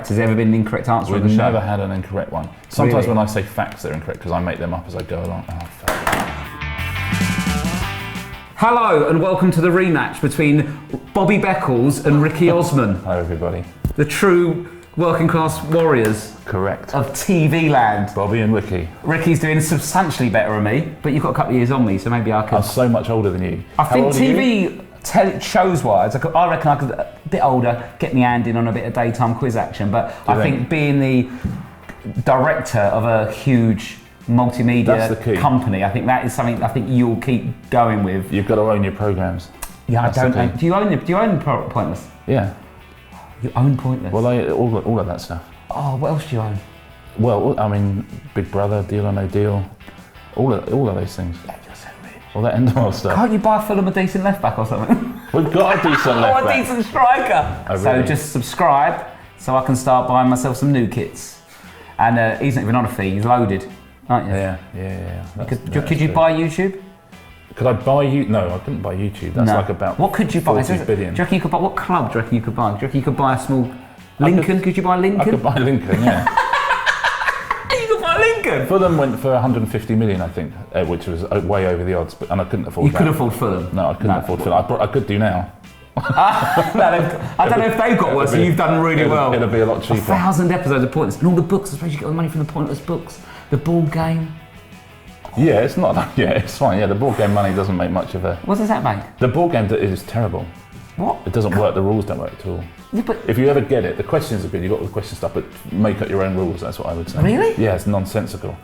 incorrect? Has there ever been an incorrect answer on the We've show? never had an incorrect one. Sometimes Really? when I say facts, they're incorrect because I make them up as I go along. Oh, fuck. Hello and welcome to the rematch between Bobby Beckles and Ricky Osman. Hello, everybody. The true working class warriors Correct. of TV land. Bobby and Ricky. Ricky's doing substantially better than me, but you've got a couple of years on me, so maybe I I'm could... so much older than you. I How think old are you? TV shows-wise, I reckon I could, a bit older, get me hand in on a bit of daytime quiz action, but I think being the director of a huge multimedia company, I think that is something I think you'll keep going with. You've got to own your programmes. Yeah, I don't know. Do you own Pointless? Yeah. You own Pointless? Well, all of that stuff. Oh, what else do you own? Well, I mean, Big Brother, Deal or No Deal, all of those things. All that end-of-world stuff. Can't you buy Fulham a decent left-back or something? We've got a decent left-back. Oh, a decent striker! Oh, really? So just subscribe so I can start buying myself some new kits. And he's not even on a fee, he's loaded, aren't you? Yeah. Could you buy YouTube? Could I buy you? No, I couldn't buy YouTube. That's like about What could you buy? 40 billion. Do you reckon you could buy, what club do you reckon you could buy? Do you reckon you could buy a small... Lincoln? Could you buy Lincoln? I could buy Lincoln, yeah. You could buy Lincoln? Fulham went for 150 million, I think, which was way over the odds, and I couldn't afford that. You couldn't afford Fulham? No, I couldn't afford Fulham. I could do now. I don't know if they've got worse, so you've done really well. It'll be a lot cheaper. 1,000 episodes of Pointless, and all the books, I suppose you get the money from the Pointless books. The board game. Yeah, it's not. Yeah, it's fine. Yeah, the board game money doesn't make much of a... What does that make? The board game is terrible. What? It doesn't work, the rules don't work at all. Yeah, but if you ever get it, the questions are good, you've got all the question stuff, but make up your own rules, that's what I would say. Really? Yeah, it's nonsensical.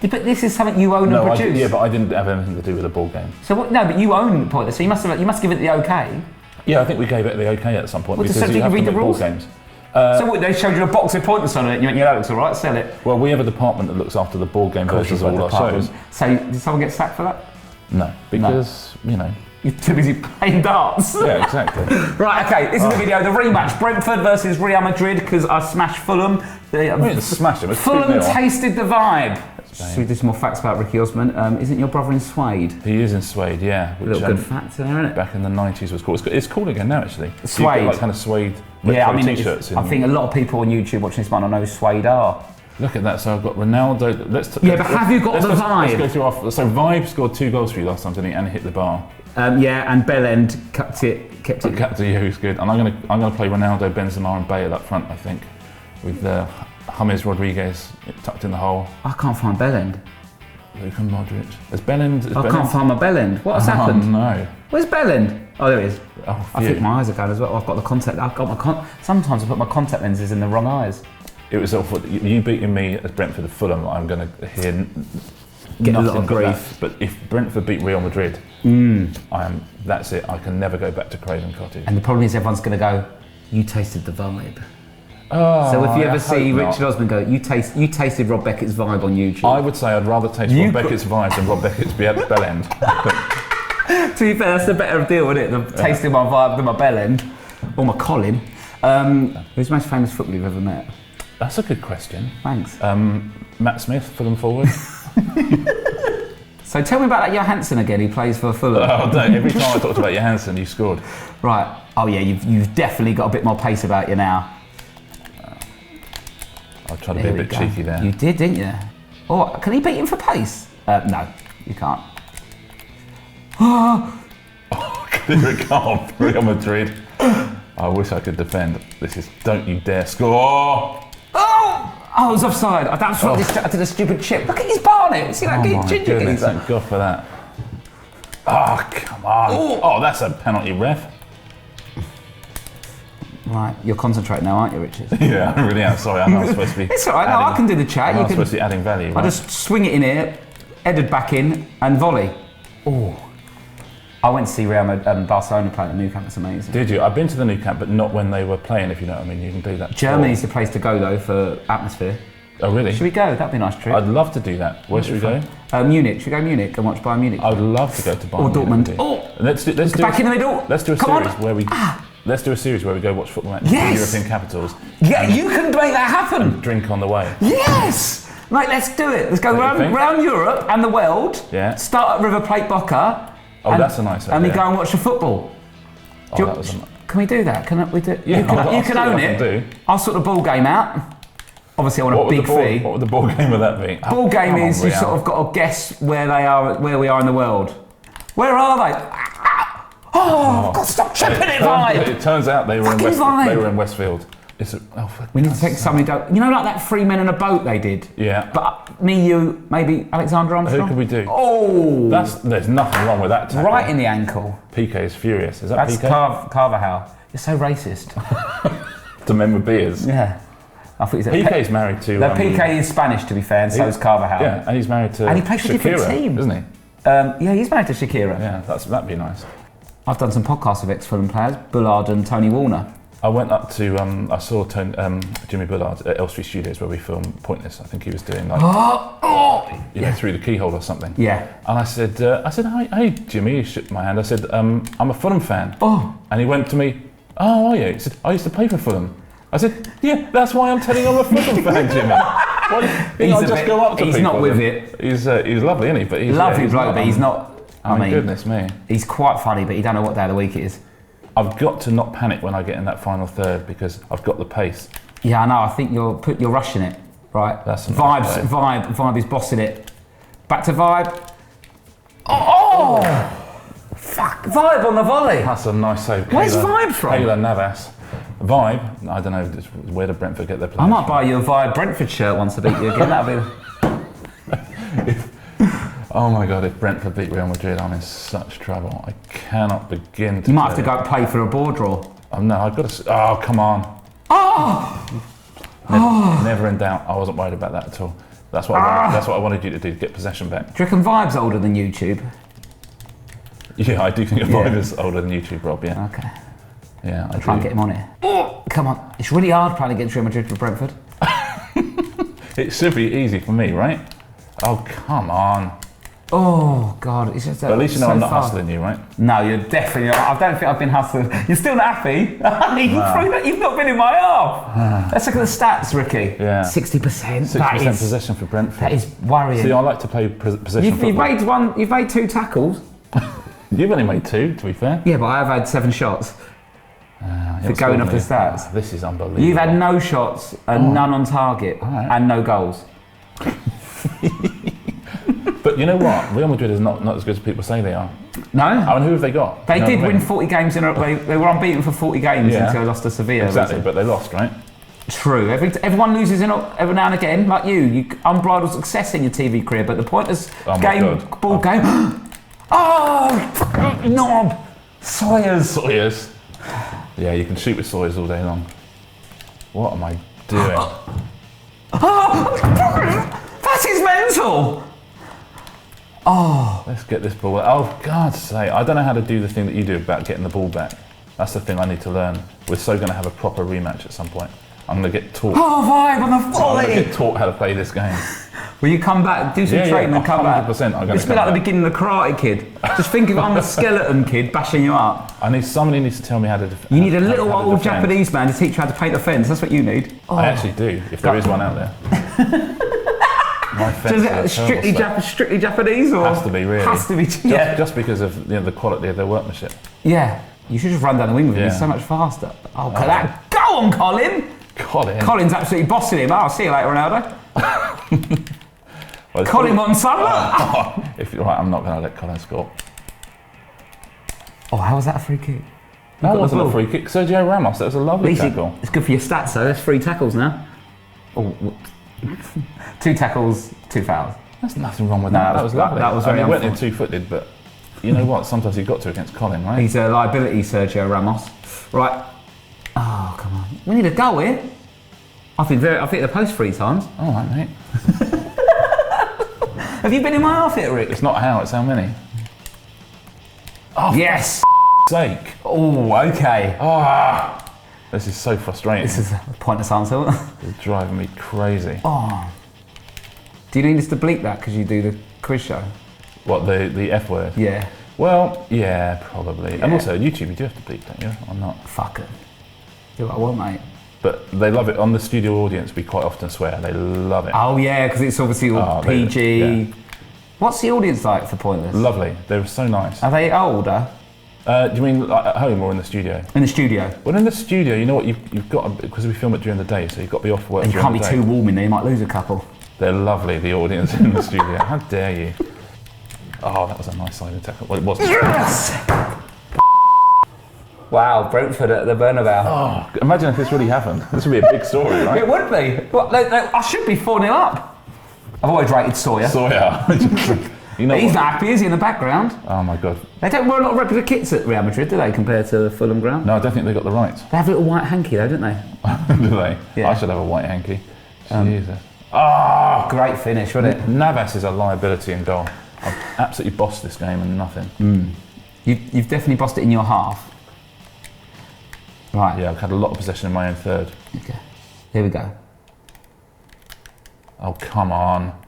Yeah, but this is something you own and produce. Yeah, but I didn't have anything to do with the board game. So what? No, but you own Pointless, so you must give it the okay. Yeah, I think we gave it the okay at some point, because so you have to read the make rules? board games. So what, they showed you a box of Pointless on it and you went, yeah, that looks alright, sell it. Well, we have a department that looks after the board game versions of all our shows. So did someone get sacked for that? No, because, you know. You're too busy playing darts. Yeah, exactly. Right, okay, this is the video, the rematch. Brentford versus Real Madrid, because I smashed Fulham. We didn't smash them, it's Fulham 2-0. tasted the vibe. Should we do some more facts about Ricky Osman? Isn't your brother in suede? He is in suede, yeah. Which, a little good fact there, isn't it? Back in the 90s was cool. It's cool again now, actually. Suede. You've got like kind of suede t-shirts. I think a lot of people on YouTube watching this might not know who suede are. Look at that, so I've got Ronaldo. But have you got the vibe? Let's go through so Vibe scored 2 goals for you last time, didn't he? And hit the bar. Yeah, and Bjelland kept it. Kept to you, who's good. And I'm gonna play Ronaldo, Benzema, and Bale up front, I think, with James Rodriguez tucked in the hole. I can't find Bjelland. Luka Modric. Is Bjelland? I can't find my Bjelland. What has happened? Oh no. Where's Bjelland? Oh, there he is. Oh, I think my eyes are going as well. I've got the contact. Sometimes I put my contact lenses in the wrong eyes. It was awful. You beating me as Brentford of Fulham. I'm going to hear get a lot of grief. But if Brentford beat Real Madrid, that's it. I can never go back to Craven Cottage. And the problem is everyone's going to go, you tasted the vibe. Oh, so if you ever see Richard Osman go, you tasted Rob Beckett's vibe on YouTube. I would say I'd rather taste Rob Beckett's vibe than Rob Beckett's Bjelland. To be fair, that's the better deal, isn't it? The tasting my vibe than my Bjelland or my Colin. Who's the most famous footballer you've ever met? That's a good question. Thanks. Matt Smith, Fulham forward. So tell me about that Johansson again. He plays for Fulham. Oh, don't. Every time I talked about Johansson, you scored. Right. Oh yeah, you've definitely got a bit more pace about you now. I tried to be a bit cheeky there. You did, didn't you? Oh, can he beat him for pace? No, you can't. Oh, here it comes, Real Madrid. I wish I could defend. This is, don't you dare score! Oh, I was offside. I did a stupid chip. Look at his barnet. See that ginger geezer? Thank God for that. Oh, come on. Oh, that's a penalty, ref. Right, you're concentrating now, aren't you, Richard? Yeah, I really am. Sorry, I know I'm supposed to be. It's alright, no, I can do the chat. I'm supposed to be adding value. Right? I just swing it in here, headed back in, and volley. Oh. I went to see Real Madrid and Barcelona play at the Nou Camp. It's amazing. Did you? I've been to the Nou Camp, but not when they were playing, if you know what I mean. You can do that. Germany's the place to go, though, for atmosphere. Oh, really? Should we go? That'd be a nice trip. I'd love to do that. Where should we go? Munich. Should we go to Munich and watch Bayern Munich? I'd love to go to Bayern Munich. Or Dortmund. Oh, let's do back in the middle. Let's do a series where we... Let's do a series where we go watch football matches in European capitals. Yeah, you can make that happen. And drink on the way. Yes! Right, let's do it. Let's go round Europe and the world. Yeah. Start at River Plate Boca. Oh, that's a nice idea. And we go and watch the football. Can we do that? Can we do? Yeah, you can own it. I'll sort the ball game out. Obviously, I want a big fee. What would the ball game of that be? Ball game is you sort of got to guess where we are in the world. Where are they? Oh, God, stop chipping it, Vibe! It turns out they were in Westfield. We need to take somebody down. You know, like that 3 men in a boat they did? Yeah. But me, you, maybe Alexander Armstrong? Who could we do? Oh! There's nothing wrong with that tackle. Right in the ankle. PK is furious. Is that That's PK? Carvajal. You're so racist. To men with beards. Yeah. I thought PK's married to... PK is Spanish, to be fair, and so is Carvajal. Yeah, and he's married to and he plays for different teams, isn't he? Yeah, he's married to Shakira. Yeah, that'd be nice. I've done some podcasts with ex-Fulham players, Bjelland and Tony Warner. I went up to, I saw Jimmy Bjelland at Elstree Studios where we filmed Pointless. I think he was doing like, through the keyhole or something. Yeah. And I said, hey Jimmy, he shook my hand. I said, I'm a Fulham fan. Oh. And he went to me, oh, are you? He said, I used to play for Fulham. I said, yeah, that's why I'm telling you I'm a Fulham fan, Jimmy. Go up to he's people. Not with it. He's lovely, isn't he? But he's lovely bloke, but he's not. I mean, goodness me. He's quite funny, but you don't know what day of the week it is. I've got to not panic when I get in that final third because I've got the pace. Yeah, I know. I think you're rushing it, right? That's Vibe is bossing it. Back to Vibe. Oh! Fuck! Vibe on the volley. That's a nice save. Where's Vibe from? Kayla Navas. Vibe. I don't know where did Brentford get their players. I might buy you a Vibe Brentford shirt once I beat you again. That'd be. Oh my God, if Brentford beat Real Madrid, I'm in such trouble. I cannot begin to... You might have to go play for a board draw. Oh no, I've got to... Oh, come on. Never in doubt. I wasn't worried about that at all. That's what I wanted you to do, get possession back. Do you reckon Vibe's older than YouTube? Yeah, I do think Vibe is older than YouTube, Rob, yeah. Okay. Yeah, I'll try and get him on here. Oh, come on. It's really hard playing against Real Madrid for Brentford. It should be easy for me, right? Oh, come on. Oh, God, it's just but at least you know I'm not hustling you, right? No, you're definitely not. I don't think I've been hustling. You're still not happy? You've not been in my half. Let's look at the stats, Ricky. Yeah. 60%. 60% possession for Brentford. That is worrying. See, I like to play possession football. You've made 2 tackles. You've only made 2, to be fair. Yeah, but I have had 7 shots. For going off the stats. This is unbelievable. You've had no shots and none on target and no goals. But you know what? Real Madrid is not as good as people say they are. No. I mean, who have they got? They did win 40 games in a row. They were unbeaten for 40 games until they lost to Sevilla. Exactly, but they lost, right? True. Everyone loses every now and again, like you unbridled success in your TV career, but the pointless ball game. Oh, knob! Sawyers. Yeah, you can shoot with Sawyers all day long. What am I doing? That is mental! Oh. Let's get this ball. Oh, God's sake. I don't know how to do the thing that you do about getting the ball back. That's the thing I need to learn. We're so going to have a proper rematch at some point. I'm going to get taught. Oh, Vibe on the volley! I'm going to get taught how to play this game. Will you come back, do some training and come back? 100% I'm going to It's a bit like the beginning of the Karate Kid. Just think if I'm the skeleton kid bashing you up. Somebody needs to tell me how to defend. You need a little old Japanese man to teach you how to paint a fence. That's what you need. I actually do, if there is one out there. My fence strictly Japanese, or has to be really. Has to be. Just because of the quality of their workmanship. Yeah, you should just run down the wing with him. He's so much faster. Oh, that! Go on, Colin. Colin's absolutely bossing him. I'll see you later, Ronaldo. Colin on Sunderland. If you're right, I'm not going to let Colin score. Oh, how was that a free kick? That wasn't a free kick. Sergio Ramos. That was a lovely tackle. It's good for your stats, though. There's 3 tackles now. Oh. 2 tackles, 2 fouls. There's nothing wrong with that. That was lovely. That was very he went in 2-footed, but you know what? Sometimes you've got to against Colin, right? He's a liability, Sergio Ramos. Right. Oh, come on. We need a goal here. I've hit the post 3 times. All right, mate. Have you been in my half yet, Rick? It's not how, it's how many. Oh, yes! Sake. Oh, okay. This is so frustrating. This is a pointless answer. It's driving me crazy. Oh. Do you need us to bleep that because you do the quiz show? What, the F word? Yeah. Well, yeah, probably. Yeah. And also, YouTube, you do have to bleep, don't you? Or not? Fuck it. Do what I want, mate. But they love it. On the studio audience, we quite often swear. They love it. Oh, yeah, because it's obviously all PG. What's the audience like for Pointless? Lovely. They're so nice. Are they older? Do you mean like at home or in the studio? In the studio. Well, in the studio, you know what, you've got, because we film it during the day, so you've got to be off work. And you can't be too warm in there, you might lose a couple. They're lovely, the audience in the studio. How dare you? Oh, that was a nice sliding tackle. Well, it wasn't. Yes! Wow, Brentford at the Bernabeu. Oh, imagine if this really happened. This would be a big story, right? It would be. Well, I should be 4-0 up. I've always rated Sawyer. You know, he's not happy, is he, in the background? Oh my God. They don't wear a lot of replica kits at Real Madrid, do they, compared to the Fulham ground? No, I don't think they got the rights. They have a little white hanky though, don't they? Do they? Yeah. I should have a white hanky. Jesus. Oh, great finish, wasn't it? Navas is a liability in goal. I've absolutely bossed this game and nothing. You've definitely bossed it in your half. Right. Yeah, I've had a lot of possession in my own third. Okay. Here we go. Oh, come on.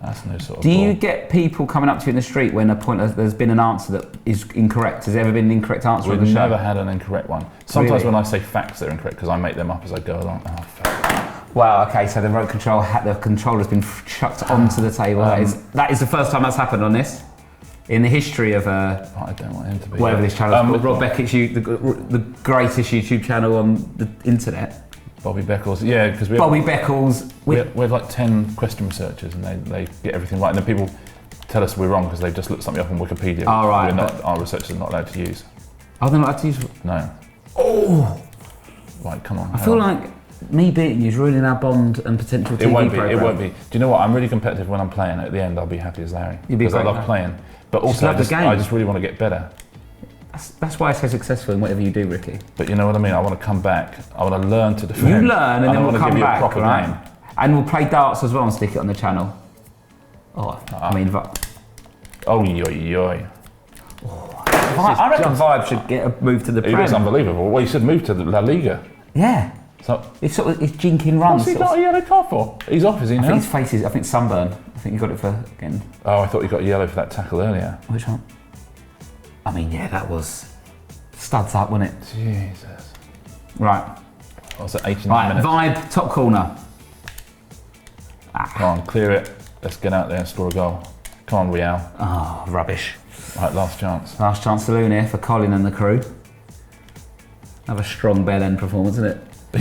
That's no sort of Do ball. you get people coming up to you in the street when there's been an answer that is incorrect? Has there ever been an incorrect answer on the show? We've never had an incorrect one. Sometimes Really? when I say facts, they're incorrect because I make them up as I go along. Oh, fuck. Wow, okay, so the remote control, the controller's been chucked onto the table. That is the first time that's happened on this. In the history of I don't want him to be. whatever this channel is called, Rob Beckett's the greatest YouTube channel on the internet. Bobby Beckles, yeah, because we have like 10 question researchers and they get everything right, and then people tell us we're wrong because they've just looked something up on Wikipedia. Oh, right. Our researchers are not allowed to use. Oh, they're not allowed to use? No. Oh! Right, come on. I feel like me beating you is ruining our bond and potential TV programme. It won't be. Do you know what? I'm really competitive when I'm playing. At the end, I'll be happy as Larry. You'll be because I great, love playing. But also, I just really want to get better. That's why I'm so successful in whatever you do, Ricky. But you know what I mean? I want to come back. I want to learn to defend. You learn and then we'll come back, a proper right? game. And we'll play darts as well and stick it on the channel. Oh, I mean... Oh, yoy. I reckon Vibe should get a move to the Prem. It's unbelievable. Well, you should move to the La Liga. Yeah. So it's jinking runs. What's he got a yellow card for? He's off, is he now? I think his face is, I think sunburn. I think he got it for, again. Oh, I thought he got yellow for that tackle earlier. Which one? I mean, yeah, that was studs up, wasn't it? Jesus. Right. What's it, 89 minutes? Vibe, top corner. Come on, clear it. Let's get out there and score a goal. Come on, Real. Oh, rubbish. Right, last chance. Last chance saloon here for Colin and the crew. Another strong Bjelland performance, isn't it?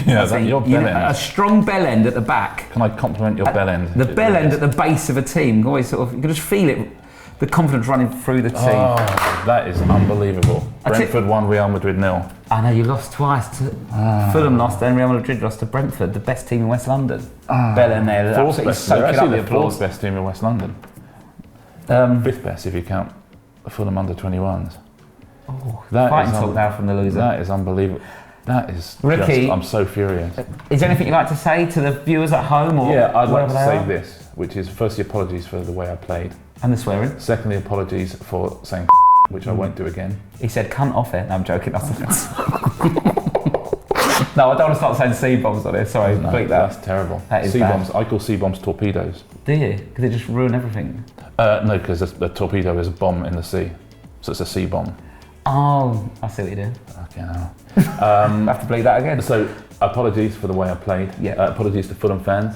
Yeah, that's your Bjelland. A strong Bjelland at the back. Can I compliment your Bjelland? The Bjelland at the base of a team. Always sort of, you can just feel it. The confidence running through the team. Oh, that is unbelievable. Brentford won, Real Madrid 0. I know, you lost twice. Fulham lost, then Real Madrid lost to Brentford, the best team in West London. Bjelland there, they're actually the fourth best team in West London. Fifth best if you count the Fulham under-21s. Oh, fighting talk now from the loser. That is unbelievable. That is Ricky, I'm so furious. Is there anything you'd like to say to the viewers at home? Or yeah, I'd like to say this, which is firstly apologies for the way I played. And the swearing. Secondly, apologies for saying which I won't do again. He said cunt off it. No, I'm joking. No, I don't want to start saying C-bombs on it. Sorry, no, that. That's terrible. That is C-bombs. I call C-bombs torpedoes. Do you? Because they just ruin everything. No, because the torpedo is a bomb in the sea, so it's a C-bomb. Oh, I see what you do. Okay, now. I have to bleed that again. So, apologies for the way I played. Yeah. Apologies to Fulham fans.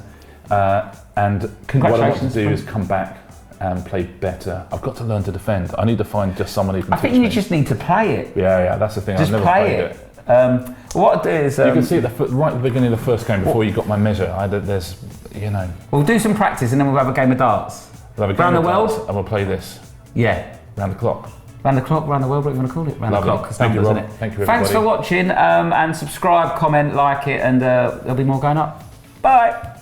And what I want to do is come back and play better. I've got to learn to defend. I need to find just someone who can teach me. I think you just need to play it. Yeah, that's the thing. Just I've never play played it. What I'll do is... you can see right at the beginning of the first game, before you got my measure, there's, you know... We'll do some practice and then we'll have a game of darts. We'll have a game round the world? And we'll play this. Yeah. Round the clock. Round the clock, round the world, what do you want to call it? Round Lovely. the clock. Thank you, Rob. Isn't it? Thank you, everybody. Thanks for watching and subscribe, comment, like it, and there'll be more going up. Bye.